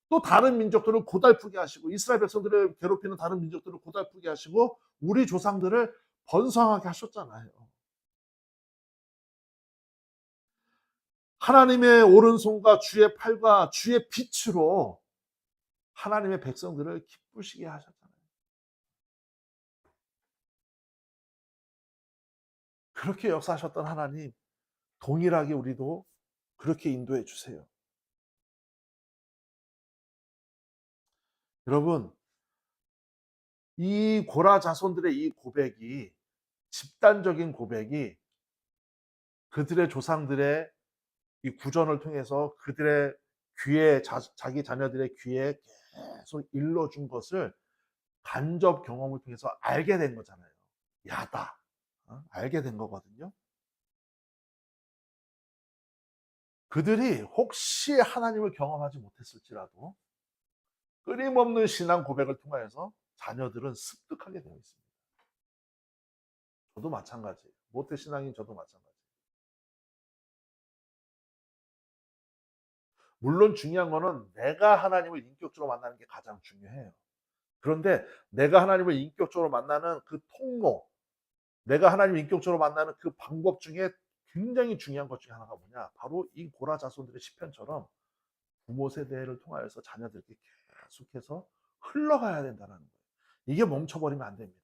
또 다른 민족들을 고달프게 하시고 이스라엘 백성들을 괴롭히는 다른 민족들을 고달프게 하시고 우리 조상들을 번성하게 하셨잖아요. 하나님의 오른손과 주의 팔과 주의 빛으로 하나님의 백성들을 기쁘시게 하셨잖아요. 그렇게 역사하셨던 하나님, 동일하게 우리도 그렇게 인도해 주세요. 여러분, 이 고라 자손들의 이 고백이, 집단적인 고백이 그들의 조상들의 이 구전을 통해서 그들의 귀에, 자기 자녀들의 귀에 계속 일러준 것을 간접 경험을 통해서 알게 된 거잖아요. 야다. 알게 된 거거든요. 그들이 혹시 하나님을 경험하지 못했을지라도 끊임없는 신앙 고백을 통하여서 자녀들은 습득하게 되어 있습니다. 저도 마찬가지예요. 모태 신앙인 저도 마찬가지예요. 물론 중요한 거는 내가 하나님을 인격적으로 만나는 게 가장 중요해요. 그런데 내가 하나님을 인격적으로 만나는 그 통로, 내가 하나님을 인격적으로 만나는 그 방법 중에 굉장히 중요한 것 중에 하나가 뭐냐? 바로 이 고라 자손들의 시편처럼 부모 세대를 통하여서 자녀들에게 계속해서 흘러가야 된다는 거예요. 이게 멈춰버리면 안 됩니다.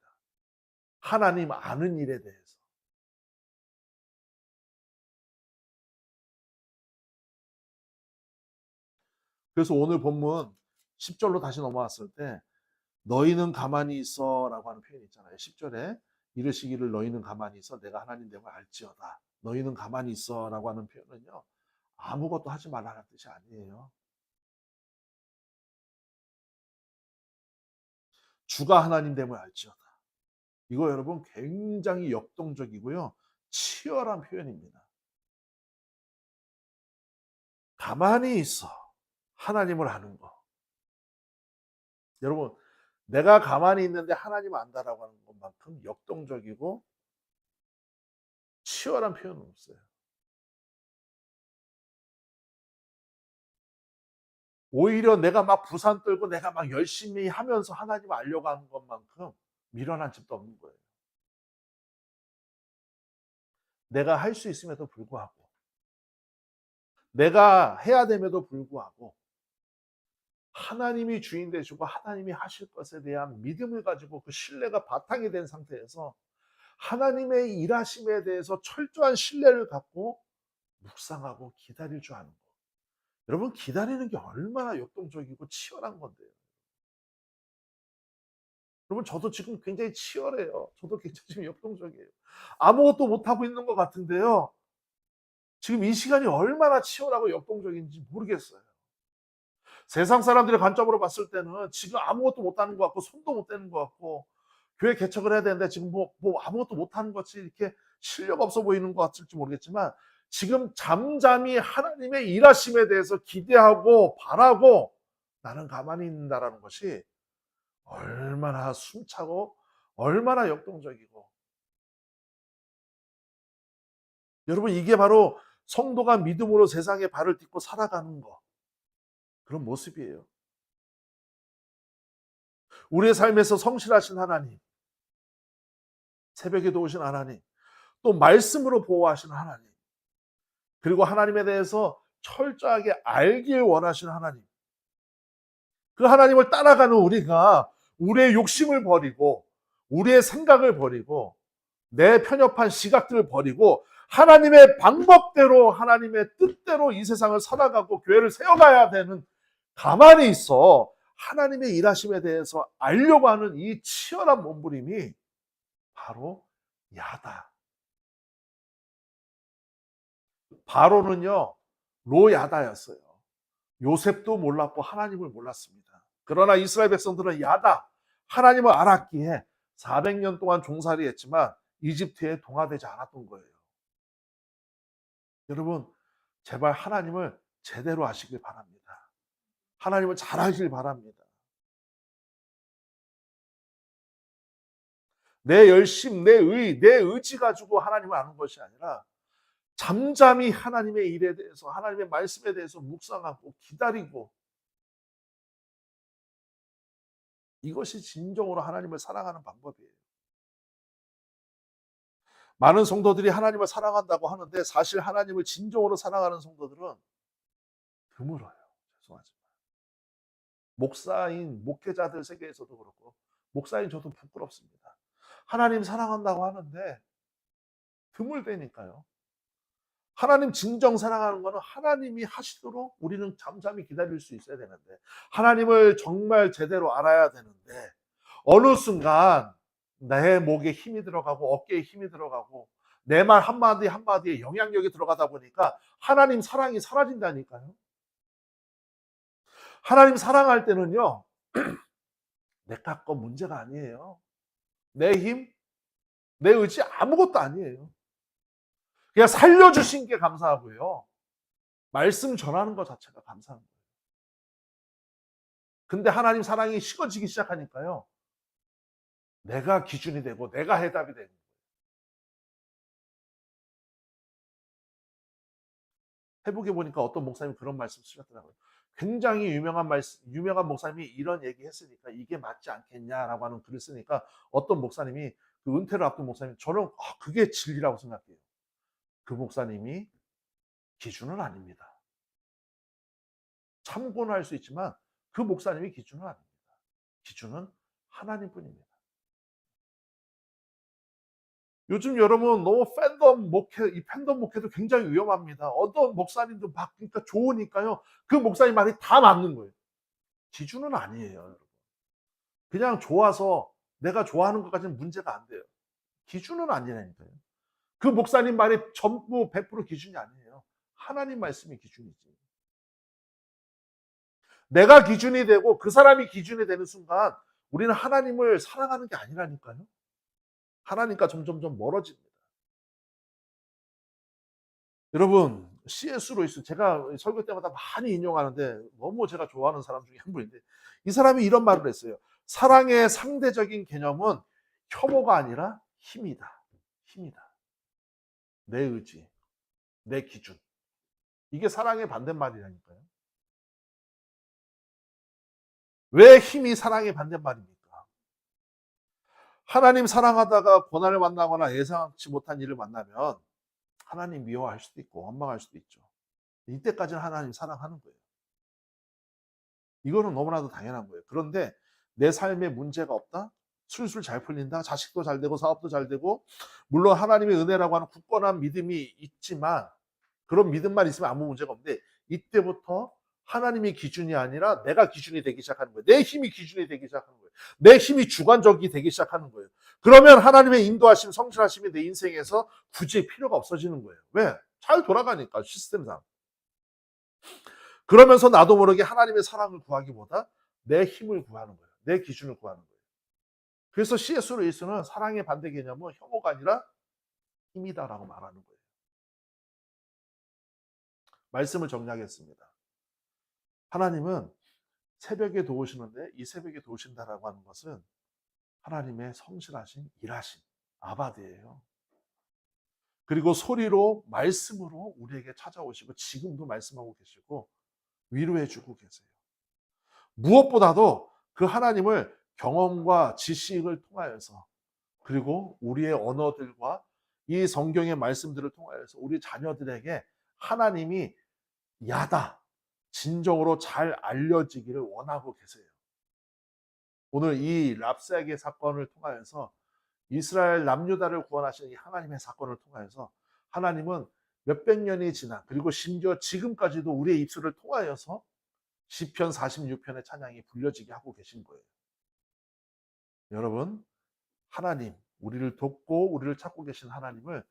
하나님 아는 일에 대해서. 그래서 오늘 본문 10절로 다시 넘어왔을 때 너희는 가만히 있어라고 하는 표현이 있잖아요. 10절에 이르시기를 너희는 가만히 있어 내가 하나님 됨을 알지어다. 너희는 가만히 있어라고 하는 표현은요. 아무것도 하지 말라는 뜻이 아니에요. 주가 하나님 됨을 알지어다. 이거 여러분 굉장히 역동적이고요. 치열한 표현입니다. 가만히 있어. 하나님을 아는 거. 여러분, 내가 가만히 있는데 하나님 안다라고 하는 것만큼 역동적이고 치열한 표현은 없어요. 오히려 내가 막 부산 떨고 내가 막 열심히 하면서 하나님 알려고 하는 것만큼 미련한 집도 없는 거예요. 내가 할 수 있음에도 불구하고, 내가 해야 됨에도 불구하고, 하나님이 주인 되시고 하나님이 하실 것에 대한 믿음을 가지고 그 신뢰가 바탕이 된 상태에서 하나님의 일하심에 대해서 철저한 신뢰를 갖고 묵상하고 기다릴 줄 아는 거. 여러분, 기다리는 게 얼마나 역동적이고 치열한 건데요. 여러분, 저도 지금 굉장히 치열해요. 저도 굉장히 지금 역동적이에요. 아무것도 못하고 있는 것 같은데요. 지금 이 시간이 얼마나 치열하고 역동적인지 모르겠어요. 세상 사람들의 관점으로 봤을 때는 지금 아무것도 못하는 것 같고, 손도 못 대는 것 같고, 교회 개척을 해야 되는데 지금 뭐 아무것도 못하는 것이 이렇게 실력 없어 보이는 것 같을지 모르겠지만, 지금 잠잠히 하나님의 일하심에 대해서 기대하고 바라고 나는 가만히 있는다라는 것이 얼마나 숨차고 얼마나 역동적이고, 여러분 이게 바로 성도가 믿음으로 세상에 발을 딛고 살아가는 거, 그런 모습이에요. 우리의 삶에서 성실하신 하나님, 새벽에 도우신 하나님, 또 말씀으로 보호하시는 하나님, 그리고 하나님에 대해서 철저하게 알길 원하시는 하나님, 그 하나님을 따라가는 우리가 우리의 욕심을 버리고 우리의 생각을 버리고 내 편협한 시각들을 버리고 하나님의 방법대로 하나님의 뜻대로 이 세상을 살아가고 교회를 세워가야 되는, 가만히 있어 하나님의 일하심에 대해서 알려고 하는 이 치열한 몸부림이 바로 야다. 바로는요 로야다였어요. 요셉도 몰랐고 하나님을 몰랐습니다. 그러나 이스라엘 백성들은 야다, 하나님을 알았기에 400년 동안 종살이 했지만 이집트에 동화되지 않았던 거예요. 여러분, 제발 하나님을 제대로 아시길 바랍니다. 하나님을 잘 아시길 바랍니다. 내 열심, 내 의지 가지고 하나님을 아는 것이 아니라 잠잠히 하나님의 일에 대해서, 하나님의 말씀에 대해서 묵상하고 기다리고, 이것이 진정으로 하나님을 사랑하는 방법이에요. 많은 성도들이 하나님을 사랑한다고 하는데 사실 하나님을 진정으로 사랑하는 성도들은 드물어요. 죄송하지만. 목사인, 목회자들 세계에서도 그렇고 목사인 저도 부끄럽습니다. 하나님 사랑한다고 하는데 드물다니까요. 하나님 진정 사랑하는 것은 하나님이 하시도록 우리는 잠잠히 기다릴 수 있어야 되는데, 하나님을 정말 제대로 알아야 되는데 어느 순간 내 목에 힘이 들어가고 어깨에 힘이 들어가고 내 말 한마디 한마디에 영향력이 들어가다 보니까 하나님 사랑이 사라진다니까요. 하나님 사랑할 때는요 내 거 문제가 아니에요. 내 힘, 내 의지 아무것도 아니에요. 그냥 살려주신 게 감사하고요, 말씀 전하는 것 자체가 감사한 거예요. 근데 하나님 사랑이 식어지기 시작하니까요 내가 기준이 되고 내가 해답이 되는 거예요. 해보게 보니까 어떤 목사님이 그런 말씀 쓰셨더라고요. 굉장히 유명한 목사님이 이런 얘기 했으니까 이게 맞지 않겠냐라고 하는 글을 쓰니까 어떤 목사님이, 그 은퇴를 앞둔 목사님이, 저는 그게 진리라고 생각해요. 그 목사님이 기준은 아닙니다. 참고는 할 수 있지만 그 목사님이 기준은 아닙니다. 기준은 하나님뿐입니다. 요즘 여러분 너무 이 팬덤 목회도 굉장히 위험합니다. 어떤 목사님도 막 그러니까 좋으니까요 그 목사님 말이 다 맞는 거예요. 기준은 아니에요, 여러분. 그냥 좋아서 내가 좋아하는 것까지는 문제가 안 돼요. 기준은 아니라니까요. 그 목사님 말이 전부 100% 기준이 아니에요. 하나님 말씀이 기준이지. 내가 기준이 되고 그 사람이 기준이 되는 순간 우리는 하나님을 사랑하는 게 아니라니까요. 하나님과 점점점 멀어집니다. 여러분, C.S. 루이스, 제가 설교 때마다 많이 인용하는데 너무 제가 좋아하는 사람 중에 한 분인데, 이 사람이 이런 말을 했어요. 사랑의 상대적인 개념은 혐오가 아니라 힘이다. 힘이다. 내 의지, 내 기준. 이게 사랑의 반대말이라니까요. 왜 힘이 사랑의 반대말입니까? 하나님 사랑하다가 고난을 만나거나 예상치 못한 일을 만나면 하나님 미워할 수도 있고 원망할 수도 있죠. 이때까지는 하나님 사랑하는 거예요. 이거는 너무나도 당연한 거예요. 그런데 내 삶에 문제가 없다? 술술 잘 풀린다? 자식도 잘 되고 사업도 잘 되고, 물론 하나님의 은혜라고 하는 굳건한 믿음이 있지만, 그런 믿음만 있으면 아무 문제가 없는데 이때부터 하나님이 기준이 아니라 내가 기준이 되기 시작하는 거예요. 내 힘이 기준이 되기 시작하는 거예요. 내 힘이 주관적이 되기 시작하는 거예요. 그러면 하나님의 인도하심, 성실하심이 내 인생에서 굳이 필요가 없어지는 거예요. 왜? 잘 돌아가니까, 시스템상. 그러면서 나도 모르게 하나님의 사랑을 구하기보다 내 힘을 구하는 거예요. 내 기준을 구하는 거예요. 그래서 C.S. 루이스는 사랑의 반대 개념은 혐오가 아니라 힘이다라고 말하는 거예요. 말씀을 정리하겠습니다. 하나님은 새벽에 도우시는데 이 새벽에 도우신다라고 하는 것은 하나님의 성실하신 일하신 아바드예요. 그리고 소리로 말씀으로 우리에게 찾아오시고 지금도 말씀하고 계시고 위로해 주고 계세요. 무엇보다도 그 하나님을 경험과 지식을 통하여서 그리고 우리의 언어들과 이 성경의 말씀들을 통하여서 우리 자녀들에게 하나님이 야다, 진정으로 잘 알려지기를 원하고 계세요. 오늘 이 랍사의 사건을 통하여서 이스라엘 남유다를 구원하신 이 하나님의 사건을 통하여서 하나님은 몇백 년이 지나 그리고 심지어 지금까지도 우리의 입술을 통하여서 시편 46편의 찬양이 불려지게 하고 계신 거예요. 여러분, 하나님, 우리를 돕고 우리를 찾고 계신 하나님을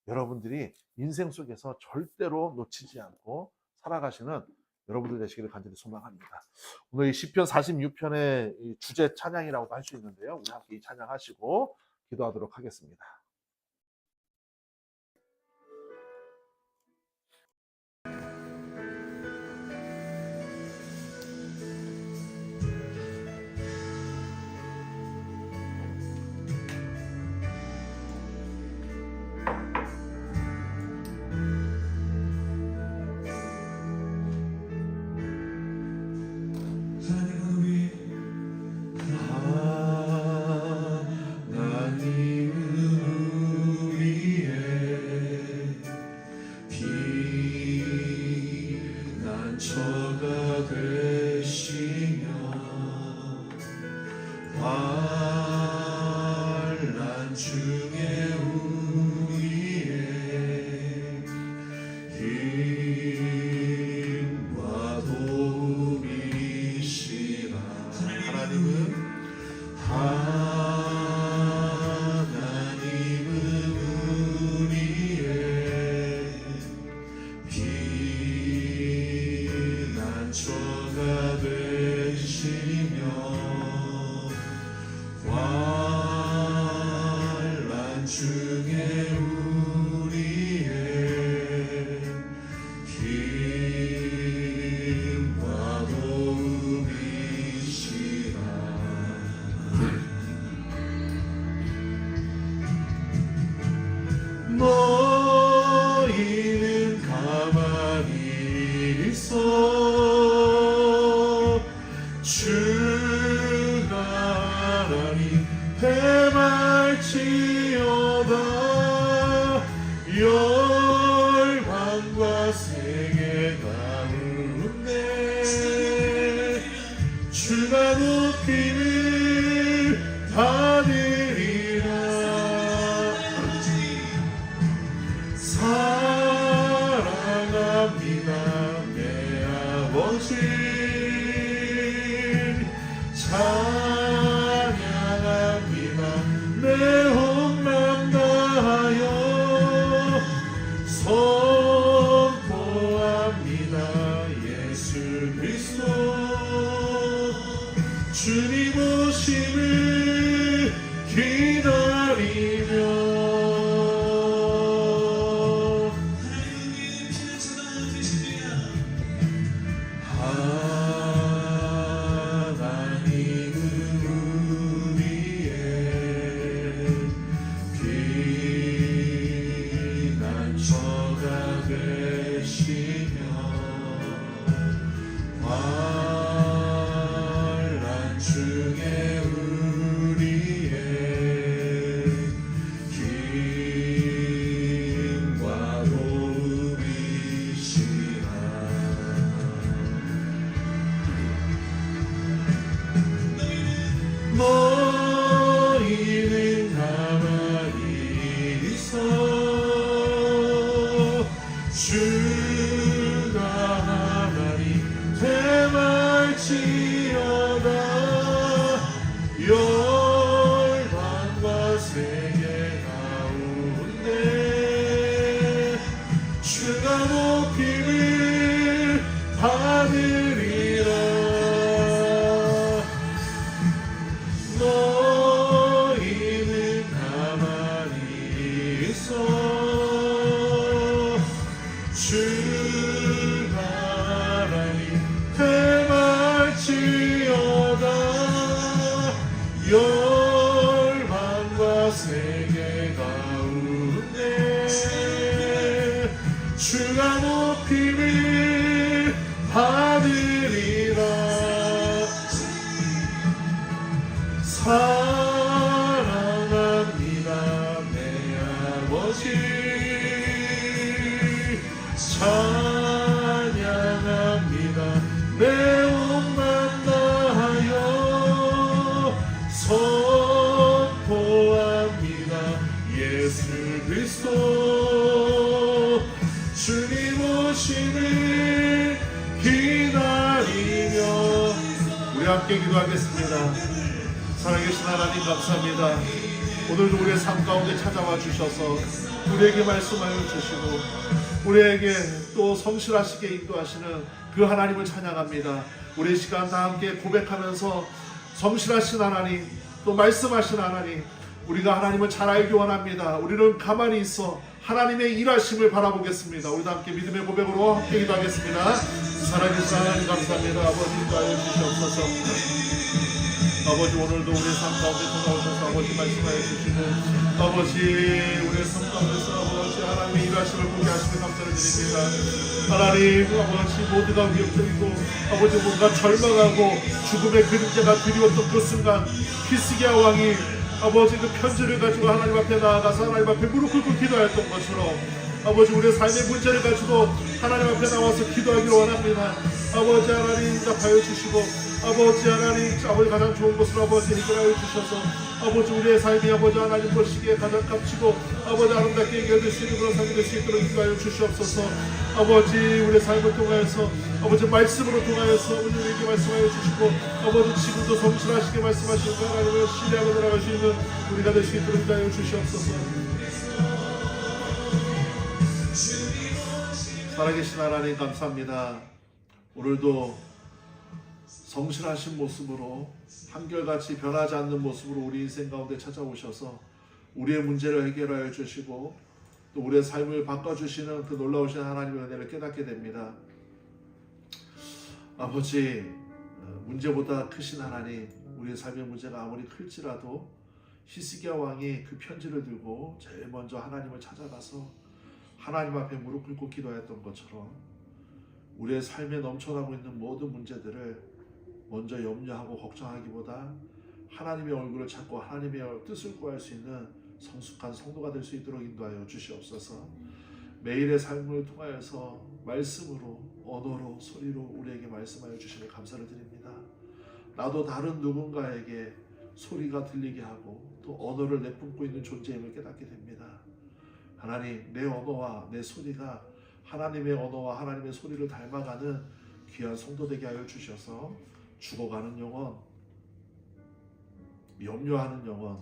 여러분들이 인생 속에서 절대로 놓치지 않고 살아가시는 여러분들 되시기를 간절히 소망합니다. 오늘 이 시편 46편의 주제 찬양이라고도 할 수 있는데요. 우리 함께 이 찬양하시고 기도하도록 하겠습니다. 너희는 가만히 있어 주가 하나님 해맑지어다 열방과 세계 가운데 주가 높임을 받으리라 사랑합니다 내 아버지 찬양합니다 내 혼만 다하여 선포합니다 예수 그리스도 주님 오심을 기다리며 너희는 가만히 있어 주가 하나님 해맑지어다 열방과 세계 가운데 주가 높임을 받으리라 너희는 가만히 있어 주가 하나님 해맑지어다 열방과 세계 가운데 주가 높임을 받으리라 사랑합니다 오심을 기다리며 우리 함께 기도하겠습니다. 살아계신 하나님 감사합니다. 오늘도 우리의 삶 가운데 찾아와 주셔서 우리에게 말씀하여 주시고 우리에게 또 성실하시게 인도하시는 그 하나님을 찬양합니다. 우리 시간 다 함께 고백하면서 성실하신 하나님, 또 말씀하신 하나님, 우리가 하나님을 잘 알기 원합니다. 우리는 가만히 있어 하나님의 일하심을 바라보겠습니다. 우리도 함께 믿음의 고백으로 함께 기도하겠습니다. 살아계신 하나님 감사합니다. 아버지 인도하여 주시옵소서. 아버지 오늘도 우리의 삶 가운데 찾아오셔서 아버지 말씀하여 주시고 아버지 우리의 삶 가운데서 아버지 하나님의 일하심을 보게 하시며 감사를 드립니다. 하나님 아버지 모두가 위협적이고 아버지 모두가 절망하고 죽음의 그림자가 드리웠던 그 순간 히스기야 왕이 아버지 그 편지를 가지고 하나님 앞에 나아가서 하나님 앞에 무릎 꿇고 기도하였던 것처럼 아버지 우리의 삶의 문제를 가지고 하나님 앞에 나와서 기도하기를 원합니다. 아버지 하나님 응답하여 주시고 아버지 하나님 아버지 가장 좋은 것으로 아버지 해결하여 주셔서 아버지 우리의 삶이 아버지 하나님 보시기에 가장 값지고 아버지 아름답게 해결될 수 있는 그런 삶이 될 수 있도록 인도하여 주시옵소서. 아버지 우리의 삶을 통하여서 아버지 말씀으로 통하여서 우리에게 말씀하여 주시고 아버지 지금도 성실하시게 말씀하시는 그 하나님을 신뢰하고 나아갈 수 있는 우리가 될 수 있도록 인도하여 주시옵소서. 살아계신 하나님 감사합니다. 오늘도 성실하신 모습으로 한결같이 변하지 않는 모습으로 우리 인생 가운데 찾아오셔서 우리의 문제를 해결하여 주시고 또 우리의 삶을 바꿔주시는 그 놀라우신 하나님의 은혜를 깨닫게 됩니다. 아버지 문제보다 크신 하나님, 우리의 삶의 문제가 아무리 클지라도 히스기야 왕이 그 편지를 들고 제일 먼저 하나님을 찾아가서 하나님 앞에 무릎 꿇고 기도했던 것처럼 우리의 삶에 넘쳐나고 있는 모든 문제들을 먼저 염려하고 걱정하기보다 하나님의 얼굴을 찾고 하나님의 뜻을 구할 수 있는 성숙한 성도가 될 수 있도록 인도하여 주시옵소서. 매일의 삶을 통하여서 말씀으로, 언어로, 소리로 우리에게 말씀하여 주시니 감사를 드립니다. 나도 다른 누군가에게 소리가 들리게 하고 또 언어를 내뿜고 있는 존재임을 깨닫게 됩니다. 하나님, 내 언어와 내 소리가 하나님의 언어와 하나님의 소리를 닮아가는 귀한 성도 되게 하여 주셔서 죽어가는 영혼, 염려하는 영혼,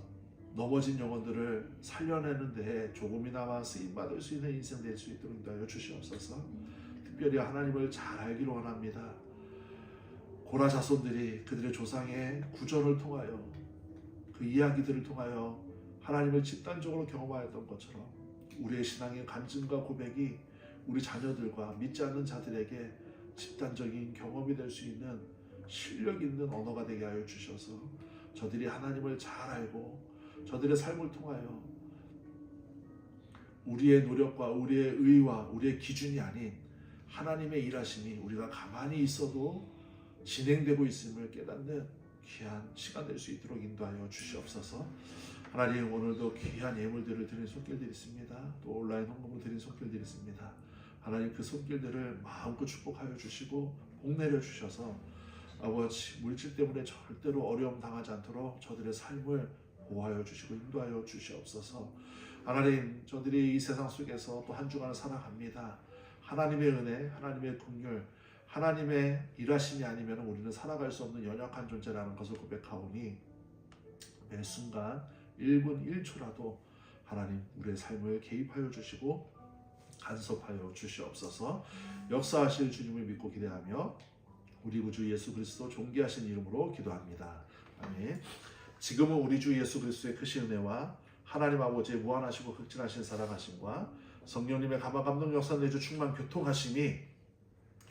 넘어진 영혼들을 살려내는 데에 조금이나마 쓰임받을 수 있는 인생 될 수 있도록 인도하여 주시옵소서. 특별히 하나님을 잘 알기를 원합니다. 고라 자손들이 그들의 조상의 구절을 통하여 그 이야기들을 통하여 하나님을 집단적으로 경험하였던 것처럼 우리의 신앙의 간증과 고백이 우리 자녀들과 믿지 않는 자들에게 집단적인 경험이 될 수 있는 실력 있는 언어가 되게 하여 주셔서 저들이 하나님을 잘 알고 저들의 삶을 통하여 우리의 노력과 우리의 의와 우리의 기준이 아닌 하나님의 일하심이 우리가 가만히 있어도 진행되고 있음을 깨닫는 귀한 시간 될 수 있도록 인도하여 주시옵소서. 하나님, 오늘도 귀한 예물들을 드린 손길들이 있습니다. 또 온라인 헌금을 드린 손길들이 있습니다. 하나님, 그 손길들을 마음껏 축복하여 주시고 복 내려 주셔서 아버지 물질 때문에 절대로 어려움 당하지 않도록 저들의 삶을 보호하여 주시고 인도하여 주시옵소서. 하나님, 저들이 이 세상 속에서 또 한 주간을 살아갑니다. 하나님의 은혜, 하나님의 긍휼, 하나님의 일하심이 아니면 우리는 살아갈 수 없는 연약한 존재라는 것을 고백하오니 매 순간 1분 1초라도 하나님 우리의 삶을 개입하여 주시고 간섭하여 주시옵소서. 역사하실 주님을 믿고 기대하며 우리 구주 예수 그리스도 존귀하신 이름으로 기도합니다. 아멘. 지금은 우리 주 예수 그리스도의 크신 은혜와 하나님 아버지의 무한하시고 극진하신 사랑하심과 성령님의 감화 감동 역사 내주 충만 교통하심이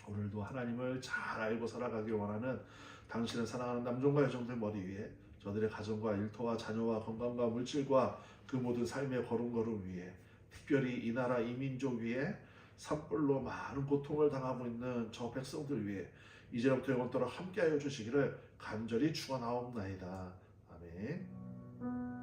오늘도 하나님을 잘 알고 살아가길 원하는 당신을 사랑하는 남종과 여종들 머리 위에 저들의 가정과 일터와 자녀와 건강과 물질과 그 모든 삶의 걸음걸음 위에 특별히 이 나라 이 민족 위에 산불로 많은 고통을 당하고 있는 저 백성들 위에 이제부터 영원토록 함께하여 주시기를 간절히 축원하옵나이다. 아멘.